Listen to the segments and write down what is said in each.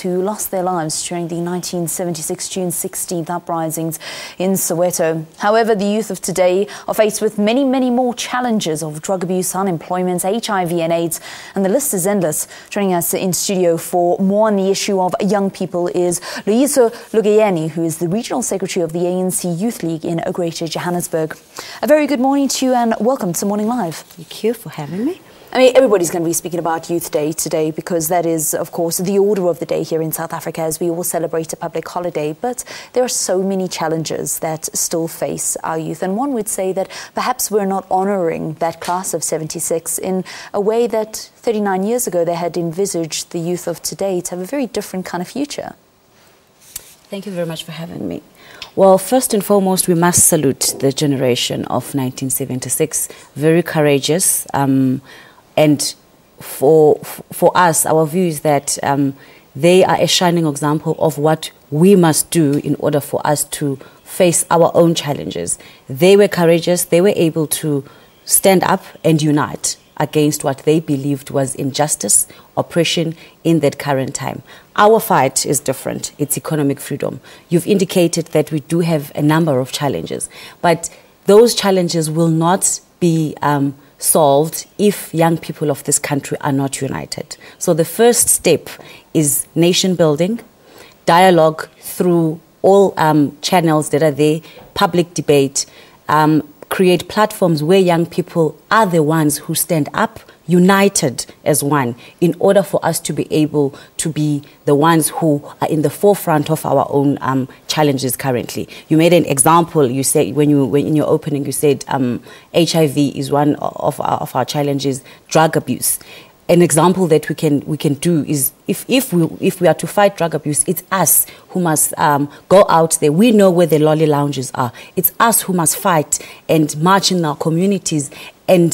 who lost their lives during the 1976 June 16th uprisings in Soweto. However, the youth of today are faced with many, many more challenges of drug abuse, unemployment, HIV and AIDS, and the list is endless. Joining us in studio for more on the issue of young people is Loyiso Lugeyeni, who is the Regional Secretary of the ANC Youth League in Greater Johannesburg. A very good morning to you and welcome to Morning Live. Thank you for having me. I mean, everybody's going to be speaking about Youth Day today because that is, of course, the order of the day here in South Africa as we all celebrate a public holiday. But there are so many challenges that still face our youth. And one would say that perhaps we're not honouring that class of 76 in a way that 39 years ago they had envisaged the youth of today to have a very different kind of future. Thank you very much for having me. Well, first and foremost, we must salute the generation of 1976. Very courageous. And for us, our view is that they are a shining example of what we must do in order for us to face our own challenges. They were courageous. They were able to stand up and unite against what they believed was injustice, oppression in that current time. Our fight is different. It's economic freedom. You've indicated that we do have a number of challenges, but those challenges will not be solved if young people of this country are not united. So the first step is nation building, dialogue through all channels that are there, public debate, create platforms where young people are the ones who stand up, united as one, in order for us to be able to be the ones who are in the forefront of our own challenges currently. You made an example. You said when in your opening, you said HIV is one of our challenges, drug abuse. An example that we can do is if we are to fight drug abuse, it's us who must go out there. We know where the lolly lounges are. It's us who must fight and march in our communities and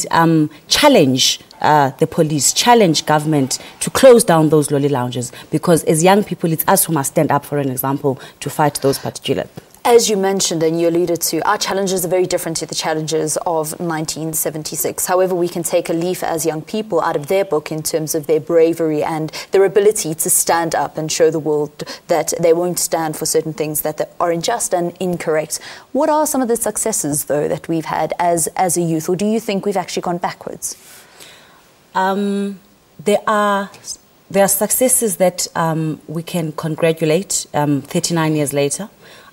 challenge the police, challenge government to close down those lolly lounges. Because as young people, it's us who must stand up, for an example, to fight those particular. As you mentioned and you alluded to, our challenges are very different to the challenges of 1976. However, we can take a leaf as young people out of their book in terms of their bravery and their ability to stand up and show the world that they won't stand for certain things that are unjust and incorrect. What are some of the successes, though, that we've had as a youth, or do you think we've actually gone backwards? There are successes that we can congratulate 39 years later.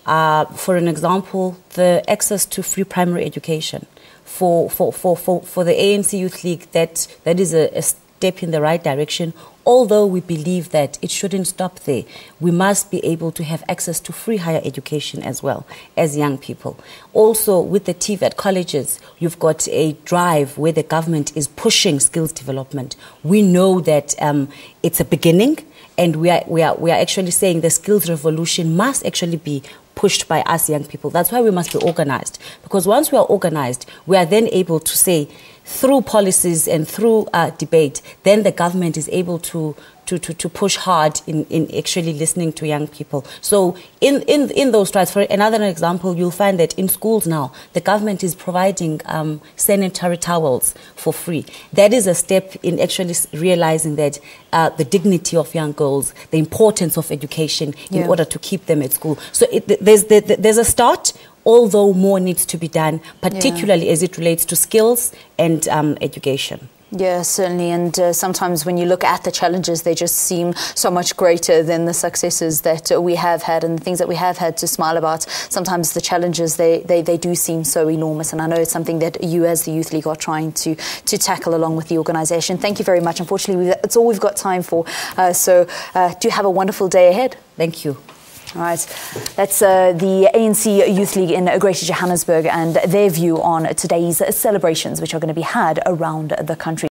For an example, the access to free primary education for the ANC Youth League, that is a step in the right direction. Although we believe that it shouldn't stop there, we must be able to have access to free higher education as well as young people. Also, with the TVET colleges, you've got a drive where the government is pushing skills development. We know that it's a beginning, and we are actually saying the skills revolution must actually be pushed by us young people. That's why we must be organized. Because once we are organized, we are then able to say, through policies and through debate, then the government is able to push hard in actually listening to young people. So in those strides, for another example, you'll find that in schools now, the government is providing sanitary towels for free. That is a step in actually realizing that the dignity of young girls, the importance of education in order to keep them at school. So there's a start, although more needs to be done, particularly as it relates to skills and education. Yeah, certainly. And sometimes when you look at the challenges, they just seem so much greater than the successes that we have had and the things that we have had to smile about. Sometimes the challenges, they do seem so enormous. And I know it's something that you as the Youth League are trying to tackle along with the organisation. Thank you very much. Unfortunately, it's all we've got time for. So do have a wonderful day ahead. Thank you. All right, that's the ANC Youth League in Greater Johannesburg and their view on today's celebrations, which are going to be had around the country.